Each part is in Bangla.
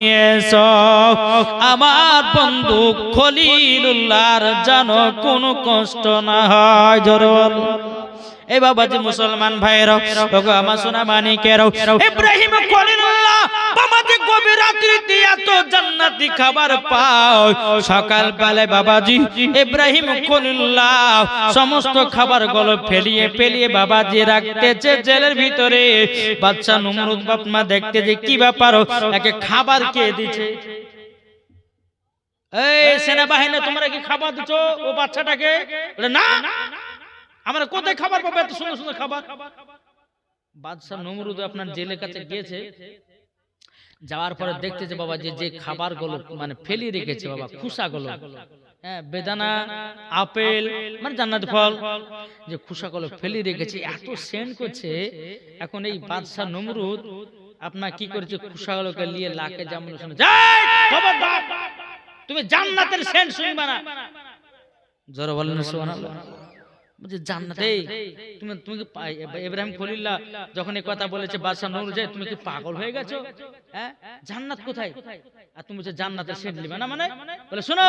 এসো আমার বন্ধু খলিলুল্লাহর যেন কোনো কষ্ট না হয়। জোরে বল। এই বাবাজি মুসলমান ভাইরা, ওগো আমার সোনা মানিকেরাও, ইব্রাহিম খলিলুল্লাহ বাবাজি গভীর রাত্রিতে এত জান্নাতি খাবার পাও। সকাল বেলায় বাবাজি ইব্রাহিম খলিলুল্লাহ সমস্ত খাবারগুলো ফেলিয়ে বাবাজি রাখতেছে জেলের ভিতরে। বাদশা নমরুদ বাপমা দেখতে যে কি ব্যাপার, একে খাবার কে দিচ্ছে? এই সেনাবাহিনী তোমরা কি খাবার দিচ্ছ ও বাচ্চাটাকে? না, আমরা কোথায় খাবার পাবো এত সুন্দর সুন্দর খাবার? বাদশা নমরুদ আপনার জেলের কাছে গিয়েছে, যাওয়ার পরে দেখতে যে বাবা যে খাবারগুলো মানে ফেলিয়ে রেখেছে বাবা, খুসাগুলো, হ্যাঁ বেদানা, আপেল মানে জান্নাতি ফল, যে খুসাগুলো ফেলিয়ে রেখেছে, এত সেন্ট করছে। এখন এই বাদশা নমরুদ আপনার কি করেছে, খুসাগুলোকে নিয়ে লাকে যেমন শুনে, খবরদার তুমি জান্নাতের সেন্ট শুনবে না। জোরে বলেন সুবহানাল্লাহ। জান্নাতে তুমি ইব্রাহিম খলিলুল্লাহ যখন এই কথা বলেছে বাদশা নমরুদ, তুমি কি পাগল হয়ে গেছো? হ্যাঁ জান্নাত কোথায়? আর তুমি যে জান্নাতের সেন্ট নিবে না, মানে বলে শোনো,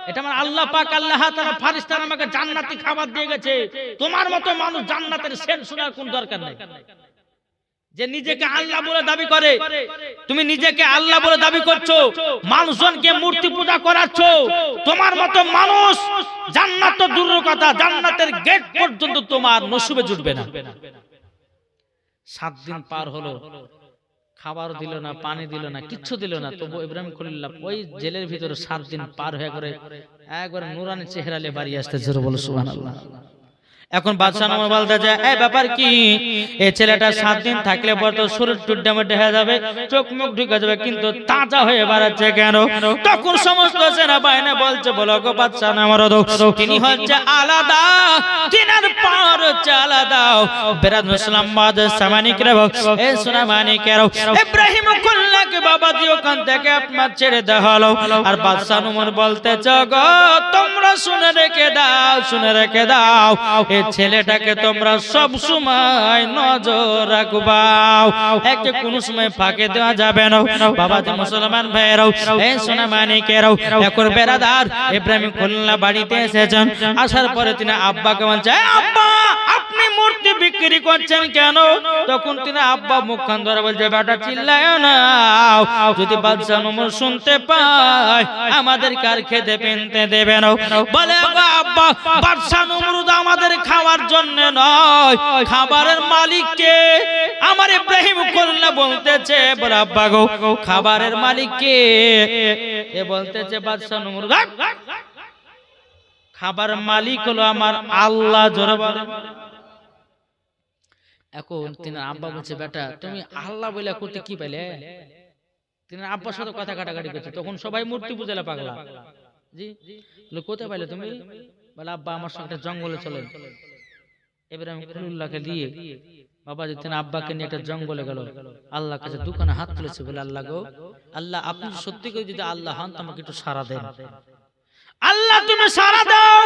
এটা আমার আল্লাহ পাক আল্লাহ তাআলা ফেরেশতারা আমাকে জান্নাতি খাবার দিয়ে গেছে। তোমার মতো মানুষ জান্নাতের সেন্ট শোনার কোন দরকার নাই। যে নিজেকে আল্লাহ বলে দাবি করে, তুমি নিজেকে আল্লাহ বলে দাবি করছো, মানুষজনকে মূর্তি পূজা করাচ্ছ, তোমার মতো মানুষ জান্নাত তো দূরের কথা, জান্নাতের গেট পর্যন্ত তোমার নসিবে জুটবে না। 7 দিন পার হলো, খাবার দিল না, পানি দিল না, কিচ্ছু দিল না, তবু ইব্রাহিম খলিলুল্লাহ ওই জেলের ভিতরে 7 দিন পার হয়ে করে একবার নূরানি চেহারা নিয়ে বাড়ি আসতেছে। বলো সুবহানাল্লাহ। এখন বাদশা নমরুদ বলতে যায়, এই ব্যাপার কি? এই ছেলেটা 7 দিন থাকলে পর তো শরীর টুড্ডামে হয়ে যাবে, চোখ মুখ ঢুকে যাবে, কিন্তু তাজা হয়ে বেড়াচ্ছে কেন? তখন সমস্ত সেনাবাহিনী বলছে, বলো গো বাদশা নমরুদ, তিনি হচ্ছে আলাদা, তিনার পার হচ্ছে আলাদা। বেরাদ মুসলিম সামানিকরা, এই সোনামানিকেরাও, ইব্রাহিম খলিলুল্লাহকে বাবাজি ওখান থেকে আপনার ছেড়ে দেওয়া হলো। আর বাদশা নমরুদ বলতেছে, গো তোমরা শুনে রেখে দাও, শুনে রেখে দাও, ছেলেটাকে তোমরা সব সময় নজর রাখবা, একে কোন সময় ফাঁকে দেওয়া যাবে না। বাবাজি মুসলমান ভাইরাও, এই সোনা মানিকেরাও, এখন বেরাদার ইব্রাহিম খলিলুল্লাহ বাড়িতে এসেছেন। আসার পরে তিনি আব্বাকে বলছে, আব্বা আপনি মূর্তি বিক্রি করছেন কেন? তখন তিনি আব্বা মুখখান ধরে বলছে, বেটা চিল্লায় না, যদি বাদশা নমরুদ শুনতে পায় আমাদের কার খেতে পেনতে দেবে না। বলে আব্বা বাদশা নমরুদ আমাদের খাওয়ার জন্য নয়, খাবারের মালিককে। আমার ইব্রাহিম খলিলুল্লাহ বলতেছে, বলে আব্বা গো খাবারের মালিককে? এ বলতেছে বাদশা নমরুদ, খাবার মালিক হলো আমার আল্লাহ। জোরে বলে। এখন তিনি আব্বা বলছে, বেটা তুমি আল্লাহ বলে করতে কি পাইলে? তিনি আব্বার সাথে কথা কাটাকাটি করছে। তখন সবাই মূর্তি পূজালে পাগলা। জি কোথায় পাইলে তুমি? বলে আব্বা আমার সঙ্গে জঙ্গলে চলেন। ইব্রাহিম খলিলুল্লাহকে দিয়ে বাবাজি তিনি আব্বাকে নিয়ে একটা জঙ্গলে গেল। আল্লাহর কাছে দুখানা হাত তুলেছে, বলে আল্লাহ গো, আল্লাহ আপনি সত্যি করে যদি আল্লাহ হন আমাকে একটু সাড়া দেন। আল্লাহ তুমি সাড়া দাও,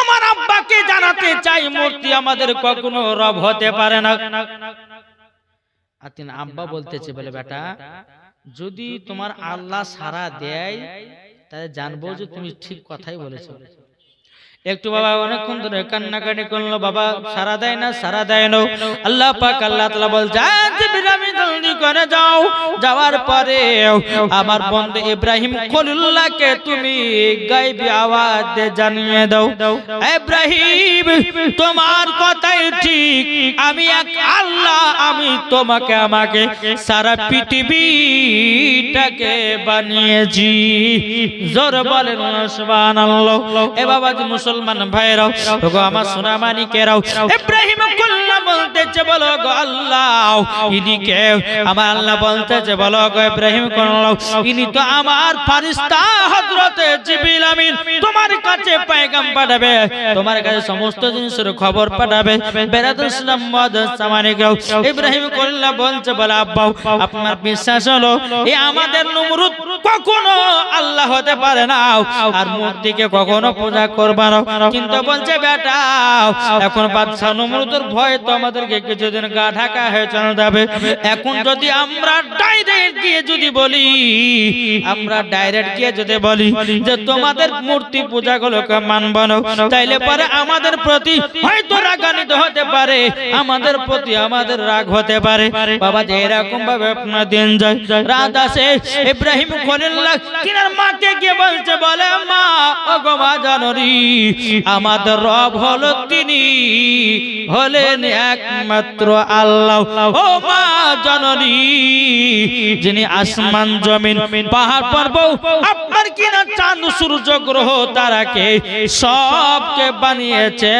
আমার আব্বাকে জানাতে চাই মূর্তি আমাদের কখনো রব হতে পারে না। আর তিনি আব্বা বলতেছে, বলে বেটা যদি তোমার আল্লাহ সাড়া দেয় তাহলে জানবো যে তুমি ঠিক কথাই বলেছো। একটু বাবা অনেকক্ষণ ধরে কান্নাকাটি করলো, বাবা সারা দেয় না, সারা দেয় না। আল্লাহ পাক আল্লাহ তাআলা বলছে, জিবরিল জলদি করে যাও, যাওয়ার পরে আমার বন্ধু ইব্রাহিম খলিলুল্লাহকে তুমি গায়বী আওয়াজে জানিয়ে দাও, ইব্রাহিম তোমার কথাই ঠিক, আমি এক আল্লাহ, আমি তোমাকে আমাকে সারা পৃথিবীটাকে বানিয়েছি। জোরে বলেন সুবহানাল্লাহ। এ বাবা মুসলমান ভাইরাও, ওগো আমার সোনা মানিকেরাও, ইব্রাহিম খলিলুল্লাহ বলতেছে, বলো গো আল্লাহ ইনি কে? আমার আল্লাহ বলতেছে, বলো গো ইব্রাহিম খলিলুল্লাহ ইনি তো আমার ফেরেশতা হযরতে জিবরিল আমিন, তোমার কাছে পয়গাম পাঠাবে, তোমার কাছে সমস্ত জিনিসের খবর পাঠাবে। বেরাদুল ইসলাম মুআজ্জাজ সামানিকেরাও, ইব্রাহিম খলিলুল্লাহ বলছে, বলে আব্বা আপনার বিশ্বাস হলো এই আমার আমাদের নমরুদ কখনো আল্লাহ হতে পারে না, আর মূর্তিকে কখনো পূজা করবে না। কিন্তু বলছে বেটা, এখন বাদশা নমরুদের ভয় তো আমাদেরকে কিছুদিন গা ঢাকা হয়ে চলে যাবে। এখন যদি আমরা ডাইরেক্ট গিয়ে যদি বলি, যে তোমাদের মূর্তি পূজা গুলোকে মানব না, তাইলে পরে আমাদের প্রতি হয়তো রাগান্বিত হতে পারে, আমাদের প্রতি আমাদের রাগ হতে পারে। বাবা যে এরকম ভাবে আপনার দিন যায়, রাত আসে, ইব্রাহিম খলিলুল্লাহ তিনার মাকে গিয়ে বলছে, বলে মা, ও গো মা জানরি, আমাদের রব হলো তিনি হলেন একমাত্র আল্লাহ। ও মা জানরি, যিনি আসমান জমিন পাহাড় পর্বত আপনার কিনা চাঁদ সূর্য গ্রহ তারাকে সবকে বানিয়েছে,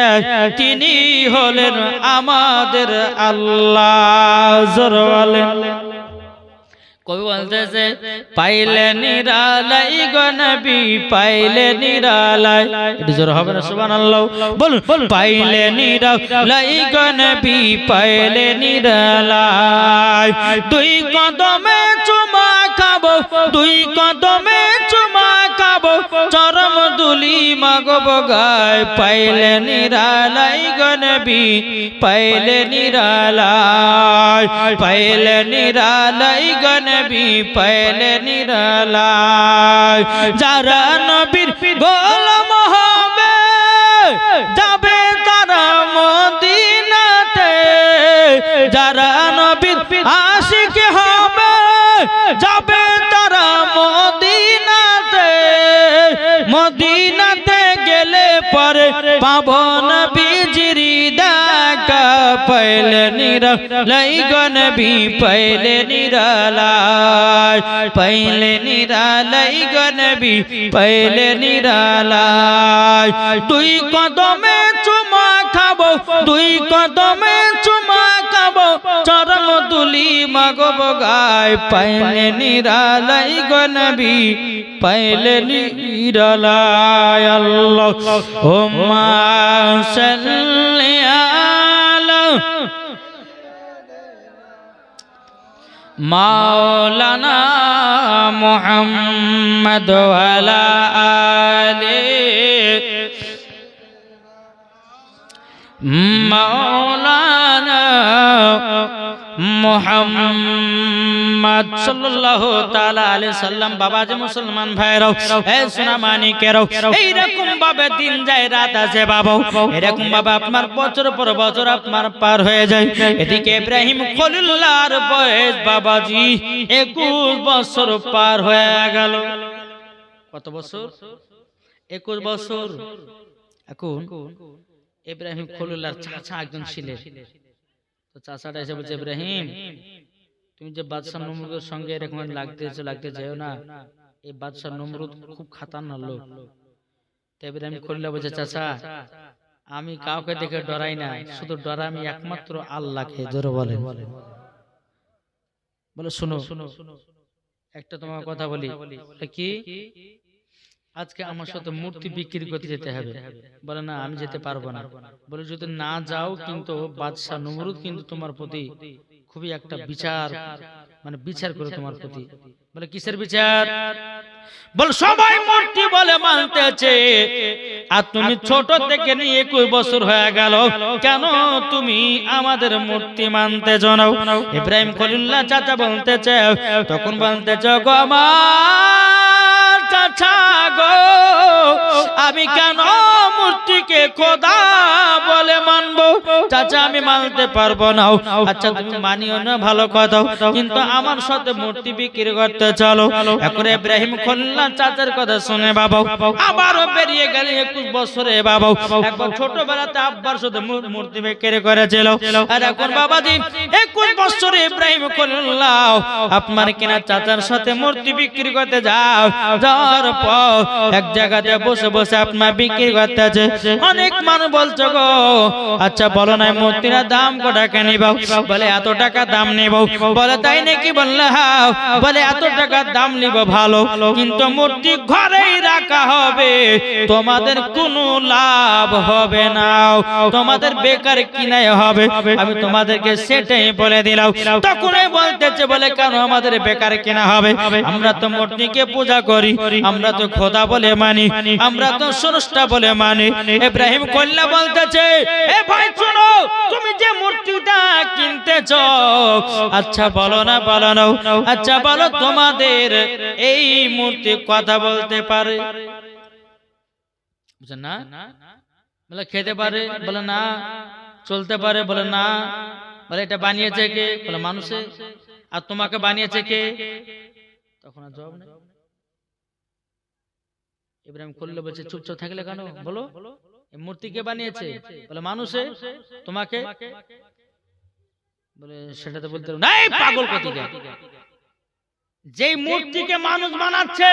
তিনি হলেন আমাদের আল্লাহ। জোরে বলেন। কবি বলতেছে, পাইলে নিরালাই গো নবী, পাইলে নিরালাই। এটা জোরে হবে না? সুবহানাল্লাহ বলুন। পাইলে নিরালাই গো নবী, পাইলে নিরালাই। দুই কদমে চুমা খাবো, দুই কদমে চুমা খাবো, চরম দুলি মাগব গায়। পাইলে নিরালাই গো নবী, পাইলে নিরালাই, পাইলে নিরালাই গো নবী, পাইলে নিরালাই। যারা নবীর গোলাম হবে যাবে তারা মদিনাতে, যারা নবীর আশিক হবে যাবে তারা মদিনাতে। মদিনাতে গেলে পরে পাবো নবীজির দেখা। পাইলে নিরালাই গো নবী, পাইলে নিরালাই, পাইলে নিরালাই গো নবী, পাইলে নিরালাই। দুই কদমে চুমা খাবো, দুই কদমে চুমা খাবো, চরম দুলি মাগব গায়। পাইলে নিরালাই গো নবী, পাইলে নিরালাই। আল্লাহুম্মা সাল্লি আলা মাওলানা মুহাম্মদ ওয়া আলা আলি মাওলানা মুহাম্মদ সাল্লাল্লাহু তাআলা আলাইহি সাল্লাম। বাবা যে মুসলমান ভাইরাও, এই সোনা মানিকেরাও, এইরকম ভাবে দিন যায়, রাত আছে বাবা, এরকম ভাবে আপনার বছর পর বছর আপনার পার হয়ে যায়। এদিকে ইব্রাহিম খলিলুল্লাহর বয়স বাবাজি 21 বছর পার হয়ে গেল। কত বছর? 21 বছর। এখন ইব্রাহিম খলিলুল্লাহর চাচা একজন ছিলেন, তো চাচাটা এসে বলছে, ইব্রাহিম তুমি যে বাদশা নমরুদের সঙ্গে এরকম লাগতে যাও না, এই বাদশা নমরুদ খুব খাতারনাক লোক। তো ইব্রাহিম খলিলুল্লাহ বলছে, চাচা আমি কাউকে দেখে ডরাই না, শুধু ডরাই আমি একমাত্র আল্লাহকে। জোরে বলেন। বলে শোনো, একটা তোমার কথা বলি। কি? আজকে আমার সাথে মূর্তি বিক্রি করতে যেতে হবে। বলে না, আমি যেতে পারবো না। বলে যদি না যাও কিন্তু বাদশা নমরুদ কিন্তু তোমার প্রতি খুবই একটা বিচার করে তোমার প্রতি। বলে কিসের বিচার? বল সবাই মূর্তি বলে মানতেছে, আর তুমি ছোট থেকে নিয়ে 21 বছর হয়ে গেল, কেন তুমি আমাদের মূর্তি মানতে জানাও? ইব্রাহিম খলিলুল্লাহ চাচা বলতেছে, তখন বলতেছে, গো আমার চাচা গো, আমি কেন মূর্তিকে খোদা বলে মানবো? চাচা আমি মানতে পারবো না। আচ্ছা তুমি মানিও না, ভালো কথা, কিন্তু আমার সাথে মূর্তি বিক্রি করতে চলো। এখন ইব্রাহিম খলিলুল্লাহ চাচার কথা শুনে বাবা আবারও বেরিয়ে গেল 21 বছরে। বাবা একবার ছোটবেলাতে আব্বার সাথে মূর্তি বিক্রি করেছিল, আর এখন বাবাজি 21 বছরে ইব্রাহিম খলিলুল্লাহ আপনার কিনা চাচার সাথে মূর্তি বিক্রি করতে যাওয়ার পর এক জায়গাতে বসে বসে আপনার বিক্রি করতেছে। বলতেছে, অনেক মানুষ বলছে গো আচ্ছা বলো না মূর্তির দাম কত টাকা নিব? বলে এত টাকা দাম নেব। বলে তাই নাকি? বললে হ্যাঁ। বলে এত টাকা দাম নিব ভালো, কিন্তু মূর্তি ঘরেই রাখা হবে, তোমাদের কোনো লাভ হবে না, তোমাদের বেকার কিনাই হবে। আমি তোমাদেরকে সেটাই বলে দিলাম। তখনই বলতেছে বলে কেন আমাদের বেকার কেনা হবে? আমরা তো মূর্তিকে পূজা করি, আমরা তো খোদা বলে মানি, আমরা তো স্রষ্টা বলে মানি। ইব্রাহিম কল্লা বলতেছে এ ভাই শোনো, তুমি যে মূর্তিটা কিনতেছ, আচ্ছা বলো না বলো না, আচ্ছা বলো তোমাদের এই মূর্তি কথা বলতে পারে? বুঝছেন না? বলে খেতে পারে? বলে না। চলতে পারে? বলে না। বলে এটা বানিয়েছে কে? বলে মানুষে। আর তোমাকে বানিয়েছে কে? তখন আর জবাব নেই। ইব্রাহিম খলিল বলছে চুপচাপ থাকলে কেন? বলো এই মূর্তি কে বানিয়েছে? বলে মানুষে। তোমাকে? বলে সেটা তো বলতে নাই, পাগল কোথায়। যেই মূর্তিকে মানুষ বানাচ্ছে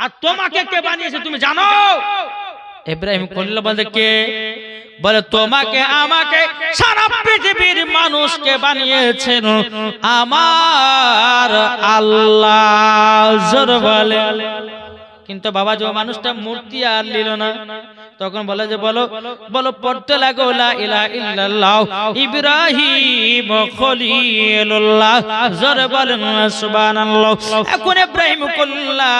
আর তোমাকে কে বানিয়েছে তুমি জানো? ইব্রাহিম খলিল বলতে কে? বলে তোমাকে আমাকে সারা পৃথিবীর মানুষকে বানিয়েছেন আমার আল্লাহ। জোর বলে। কিন্তু বাবা যে মানুষটা মূর্তি আর নিল না, তখন বলে যে বলো বলো পড়তে লাগো লা ইলাহা ইল্লাল্লাহ ইব্রাহিম খলিলুল্লাহ। জোরে বলেন সুবহানাল্লাহ। এখন ইব্রাহিম খলিলুল্লাহ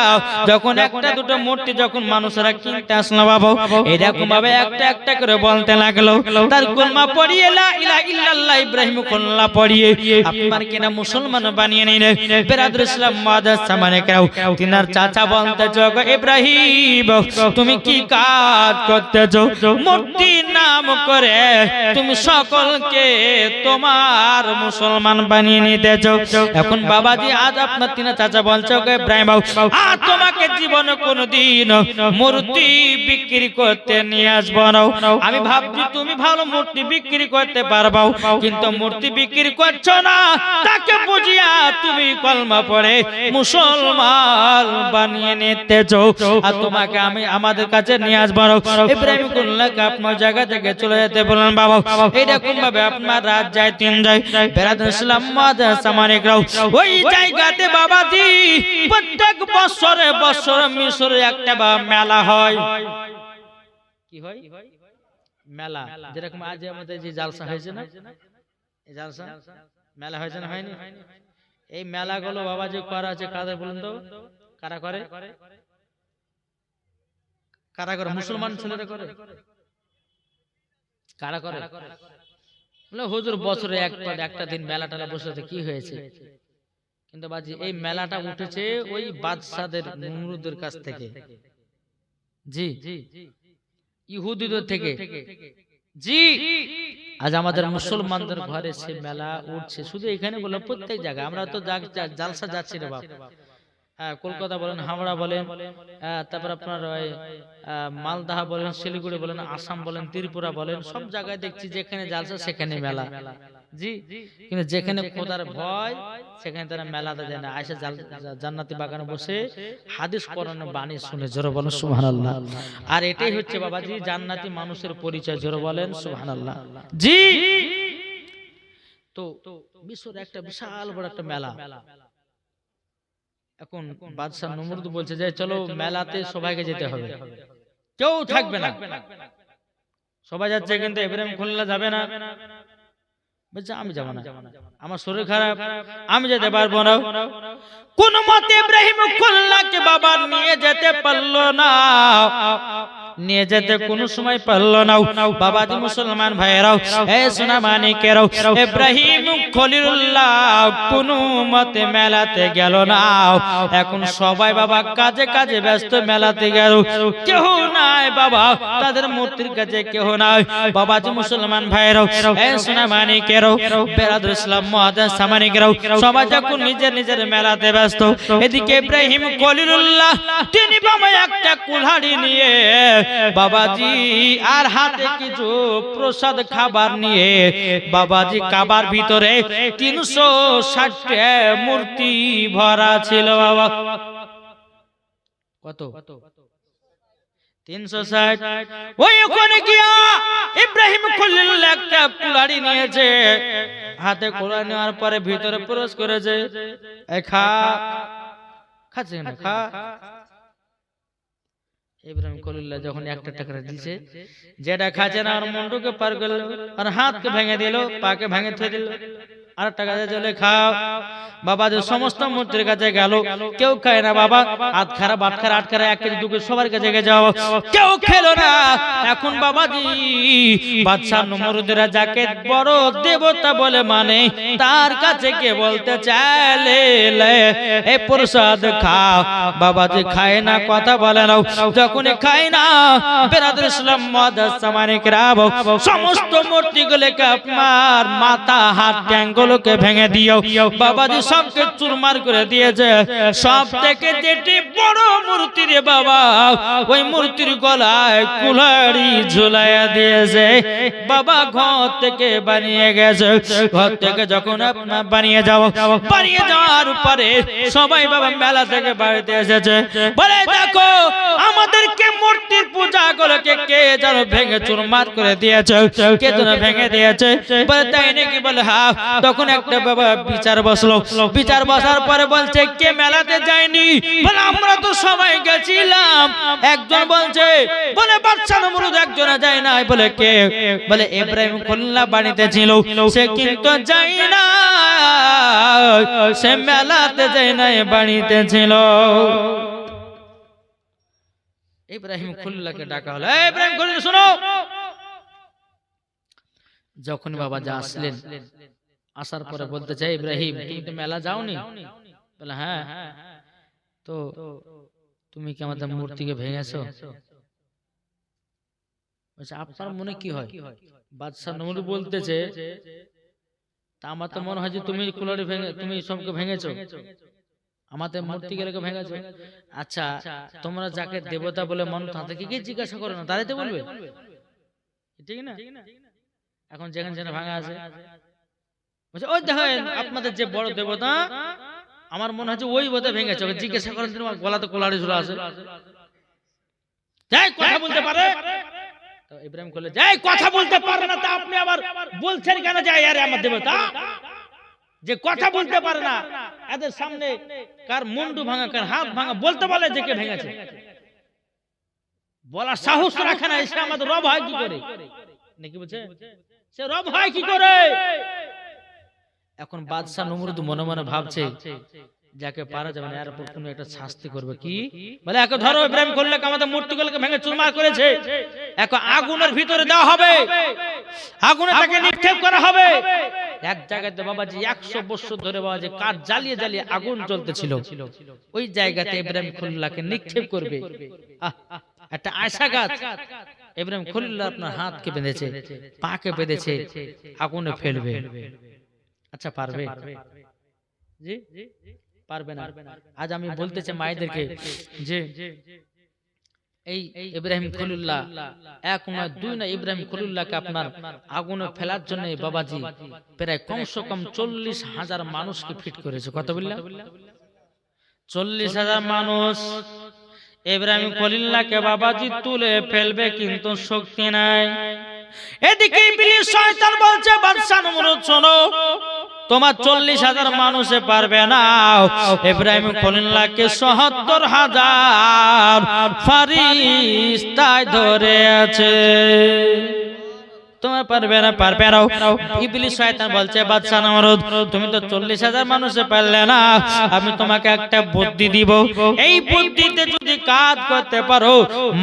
যখন একটা দুটো মূর্তি যখন মানুষরা কিনতে আসলো বাবা, এরকম ভাবে একটা একটা করে বলতে লাগলো, তার কলমা পড়িয়ে লা ইলাহা ইল্লাল্লাহ ইব্রাহিম খলিলুল্লাহ পড়িয়ে আপনার কিনা মুসলমান বানিয়ে নিলে। বেরাদর ইসলাম মাদার সামনে কেউ তিনার চাচা বলতে জগ ইব্রাহিম তুমি কি কাজ করতেছো? মূর্তির নাম করে তুমি সকলকে তোমার মুসলমান বানিয়ে নিতেছো। এখন বাবাজি আজ আপনার তিনা চাচা বলছে ইব্রাহিম আর তোমাকে জীবনে কোনোদিন মূর্তি বিক্রি করতে নিয়ে আসবো না। আমি ভাবছি তুমি ভালো মূর্তি বিক্রি করতে পারবো, কিন্তু মূর্তি বিক্রি করছো না, তাকে বুঝিয়া তুমি কলমা পড়ে মুসলমান বানিয়ে নিতেছো, আর তোমাকে আমি আমাদের কাছে নিয়ে আসবো। ইব্রাহিম কুল্লাকে আপনার জায়গা থেকে চলে যেতে বললেন বাবা। এইরকম ভাবে আপনার রাত যায় দিন যায়। বেরাদর ইসলাম মাদার সামনে কেউ ওই জায়গাতে বাবাজি প্রত্যেক বছরে বছরে মিশরে একটা মেলা হয়। কি হয়? মেলা। যেরকম আজ আমাদের যে জালসা হয়েছে না, এই জালসা মেলা হয়েছে না হয়নি? এই মেলাগুলো বাবাজি করা আছে কাদের বলুন তো? কারা করে? কারা করে? মুসলমান ছেলেরা করে। কারা করে? বলে হুজুর বছরে একটা দিন মেলা টালা বসে কি হয়েছে? কিন্তু বাজি এই মেলাটা উঠেছে ওই বাদশাদের নমরুদের কাছ থেকে। জি ইহুদিদের থেকে। জি আজ আমাদের মুসলমানদের ঘরে সে মেলা উঠছে। শুধু এখানে বলে প্রত্যেক জায়গায়। আমরা তো জালসা যাচ্ছি রে বাপ। হ্যাঁ, কলকাতা বলেন, হাওড়া বলেন, তারপর আপনার মালদা বলেন, শিলিগুড়ি বলেন, আসাম বলেন, ত্রিপুরা বলেন, সব জায়গায় দেখছি যেখানে জালসা সেখানে মেলা। জি কিন্তু যেখানে খোদার ভয় সেখানে তারা মেলাতে যায় না, আয়সা জান্নাতি বাগানে বসে হাদিস কোরআনের বাণী শুনে। জোরে বলেন সুবহানাল্লাহ। আর এটাই হচ্ছে বাবাজি জান্নাতি মানুষের পরিচয়। জোরে বলেন সুবহানাল্লাহ। জি তো মিশর একটা বিশাল বড় একটা মেলা। এখন বাদশা নমরুদ বলছে যে চলো মেলাতে সবাইকে যেতে হবে, কেউ থাকবে না। সবাই যাচ্ছে কিন্তু ইব্রাহিম খলিল যাবে না। বলছে আমি যাব না, আমার শরীর খারাপ, আমি যেতে পারবো না। কোন মতে ইব্রাহিম খলিলকে বাবা নিয়ে যেতে পারলো না, নিয়ে যেতে কোনো সময় পারলো না। বাবাজি মুসলমান ভাইরাও এ সোনা মানিকেরাও, ইব্রাহিম খলিলুল্লাহ কোনো মতে মেলাতে গেল না। এখন সবাই বাবা কাজে কাজে ব্যস্ত, মেলাতে গেল, কেউ নাই বাবা তাদের মূর্তির কাছে, কেউ নাই। বাবাজি মুসলমান ভাইরাও এ সোনা মানিকেরাও, বেরাদর ইসলাম মুআদ্দাস সামানিকেরাও, সবাই যখন নিজের নিজের মেলাতে ব্যস্ত, এদিকে ইব্রাহিম খলিলুল্লাহ তিনি বাবা একটা কুলহাড়ি নিয়ে বাবাজি আর হাতে কিছু প্রসাদ খাবার নিয়ে বাবাজি কাবার ভিতরে 360টা মূর্তি ভরা ছিল। বাবা কত? 360 ওই ওখানে গিয়া ইব্রাহিম খলিলুল্লাহ একটা কুলাড়ি নিয়েছে, হাতে কুলাড়ি নেওয়ার পরে ভিতরে প্রবেশ করেছে। খাচ্ছে না, খা। ইব্রাহিম খলিলুল্লাহ যখন একটা টাকা দিয়েছে, যেটা খাচ্ছে না আর মুন্ডুকে পার করলো, আর হাতকে ভেঙে দিল, পাকে ভেঙে থয়ে দিল, আর টাকা চলে খাও। বাবা যে সমস্ত মূর্তির কাছে গেল, কেউ খায় না বাবা, হাত খারাপ, আট খারাপ, 8 খারাপ, 1 কেজি 2 কেজি সবার কাছে যাও, কেউ খেলো না। এখন বাবাজি বাদশা নমরুদরা যাকে বড় দেবতা বলে মানে, তার কাছে কে বলতে চাইলে এই প্রসাদ খাও। বাবাজি খায় না, কথা বলে না। যখন খায় না, বেরাদর ইসলাম মাদাসামানিকরাম সমস্ত মূর্তিগুলোকে আপনার মাথা, হাত, ট্যাঙ্গুলোকে ভেঙে দিও। বাবাজি সবকে চুরমার করে দিয়েছে। সব থেকে যেটি বড় মূর্তি রে বাবা, ওই মূর্তির গলায় কুলাড়ি ঝুলাইয়া দিয়েছে। বাবা ঘর থেকে বানিয়ে গেছে। ঘর থেকে যখন আপনার বানিয়ে যাওয়ার পরে সবাই বাবা মেলা থেকে বাড়িতে এসেছে, বলে দেখো আমাদেরকে মূর্তির পূজা গুলোকে কে যেন ভেঙে চুরমার করে দিয়েছে, কে যেন ভেঙে দিয়েছে। বলে তাই নাকি? বলে হ্যাঁ। তখন একটা বাবা বিচার বসলো, বিচার বসার পরে বলছে কে মেলাতে যায়নি? বলে আমরা তো সবাই গেছিলাম। একজন বলছে, বলে বাদশা নমরুদ একজনে যায় না। বলে কে? বলে ইব্রাহিম খলিলুল্লাহ বাড়িতে ছিল, সে কিন্তু যায় না, সে মেলাতে যায় না, বাড়িতে ছিল। ইব্রাহিম খলিলুল্লাহকে ডাকা হলো, ইব্রাহিম খলিল শোনো। যখন বাবা যা আসলেন, আসার পরে বলতে চাই, ইব্রাহিম তুমি তো মেলা যাওনি? বলে হ্যাঁ। তো তুমি কি আমাদের মূর্তিকে ভেঙেছো? আপনার মনে কি হয়? বাদশা নমরুদ বলতেছে, তা আমার তো মনে হয় যে তুমি কুলাড়ি ভেঙে, তুমি সবকে ভেঙেছো, আমাদের মূর্তিগুলোকে ভেঙেছো। আচ্ছা, তোমরা যাকে দেবতা বলে মন, তাদেরকে কি জিজ্ঞাসা করো না? তারাই তো বলবে, ঠিক না? এখন যেখানে যেখানে ভাঙা আছে, ওই দেখেন আপনাদের যে বড় দেবতা, আমার মনে হচ্ছে ওই বোধহয় ভেঙেছে। জিজ্ঞাসা করেন, তোমার গলাতে কোলাড়ি ঝুলা আছে, যাই কথা বলতে পারে। ইব্রাহিম বলে, যাই কথা বলতে পারে না, তা আপনি আবার বলছেন কেন? যাই আরে আমার দেবতা যে কথা বলতে পারে না, এদের সামনে কার মুন্ডু ভাঙা, কার হাত ভাঙা বলতে বলে যে কে ভেঙেছে, বলার সাহস রাখে না। এসে আমাদের রব হয় কি করে? নাকি বলছে সে রব হয় কি করে? এখন বাদশা নমরুদ মনে মনে ভাবছে, যাকে পারা যাবে না, এর উপর কোনো একটা শাস্তি করবে। কি বলে? একে ধরো, ইব্রাহিম খলিলুল্লাহকে আমাদের মূর্তিগুলোকে ভেঙে চুরমার করেছে, একে আগুনের ভিতরে দেওয়া হবে, আগুনে তাকে নিক্ষেপ করা হবে। এক জায়গাতে বাবাজি 100 বছর ধরে বাবাজি কাঠ জ্বালিয়ে জ্বালিয়ে আগুন জ্বলতেছিল, ওই জায়গাতে ইব্রাহিম খলিলুল্লাহকে নিক্ষেপ করবে। একটা আয়সা গাছ, ইব্রাহিম খলিলুল্লাহ আপনার হাতকে বেঁধেছে, পাকে বেঁধেছে, আগুনে ফেলবে। আচ্ছা পারবে? জি পারবে না। আজ আমি বলতে চাই মায়েদেরকে যে এই ইব্রাহিম খলিলুল্লাহ 1 নয় 2 নয়, ইব্রাহিম খলিলুল্লাহকে আপনার আগুনে ফেলার জন্য বাবাজি প্রায় কমসে কম 40,000 মানুষকে ফিট করেছে। কত বললাম? 40,000 মানুষ। ইব্রাহিম খলিলুল্লাহকে বাবাজি তুলে ফেলবে, কিন্তু শক্তি নাই। এদিকে ইবলিস শয়তান বলছে, বাদশা নমরুদ শোনো, তোমার 40,000 মানুষে পারবে না। ইব্রাহিম খলিলুল্লাহকে 70,000 ফেরেশতায় ধরে আছে, তোমার পারবে না, পারবে না। ইবলিস শয়তান বলছে, বাদশা নমরুদ তুমি তো 40,000 মানুষে পারলে না, আমি তোমাকে একটা বুদ্ধি দিব। এই বুদ্ধিতে যদি কাজ করতে পারো,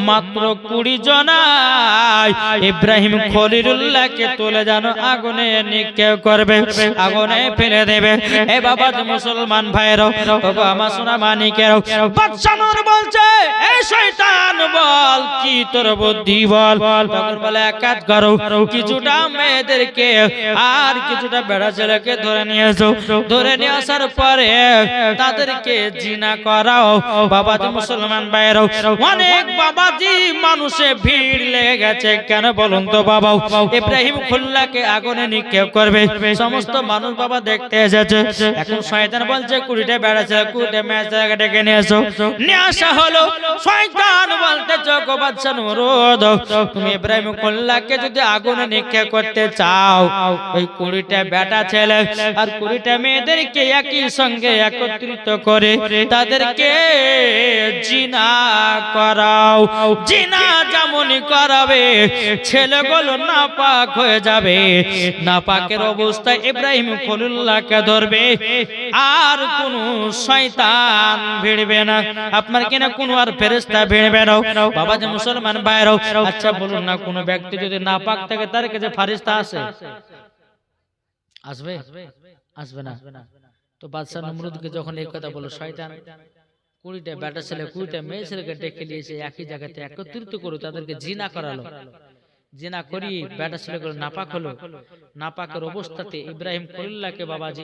মাত্র 20 জনায় ইব্রাহিম খলিলুল্লাহকে তুলে জানো আগুনে নিক্ষেপ করবে, আগুনে ফেলে দেবে। এ বাবা মুসলমান ভাইরা, বাবা আমার সোনা মানিকেরা, বাদশা নমরুদ বলছে, এই শয়তান বল কি তোর বুদ্ধি বল। তখন বলে, এক কাজ করো, কিছুটা মেয়েদেরকে আর কিছুটা বেড়া ছেলেকে ধরে নিয়ে এসো। ধরে নিয়ে আসার পরে তাদেরকে জিনা করাও। বাবাজি মুসলমান ভাইরাও, অনেক বাবাজি মানুষে ভিড় লেগে গেছে। কেন বলুন তো বাবা? ইব্রাহিম খলিল্লাহকে আগুনে নিক্ষেপ করবে, সমস্ত মানুষ বাবা দেখতে এসেছে। এখন শয়তান বলছে 20টা বেড়া ছেলে 20টা মেয়ে ছেলেকে ডেকে নিয়ে এসো। নিয়ে আসা হলো। শয়তান বলতেছে গো বাদশা নমরুদ, তুমি ইব্রাহিম খলিল্লাহকে যদি আগুনে নিক্ষেপ করতে চাও, ওই 20টা বেটা ছেলে আর 20টা মেয়েদেরকে একই সঙ্গে একত্রিত করে তাদেরকে জিনা করাও। জিনা যেমনই করাবে ছেলেগুলো নাপাক হয়ে যাবে। নাপাকের অবস্থায় ইব্রাহিম খলিল্লাহকে ধরবে, আর কোন শয়তান ভিড়বে না, আপনার কিনা কোন আর ফেরেশতা ভিড়বে না। বাবা যে মুসলমান ভাইরাও, আচ্ছা বলুন না, কোন ব্যক্তি যদি নাপাক থাকে তার কাছে ফেরেশতা আসে? আসবে? আসবে না। তো বাদশা নমরুদকে যখন এই কথা বলো, শয়তান 20টা বেটা ছেলে 20টা মেয়ে ছেলেকে ডেকে নিয়েছে, একই জায়গাতে একত্রিত করে তাদেরকে জিনা করালো। জিনা করি বেটা ছেলেগুলো নাপাক হলো। নাপাকের অবস্থাতে ইব্রাহিম খলিল্লাহকে বাবাজি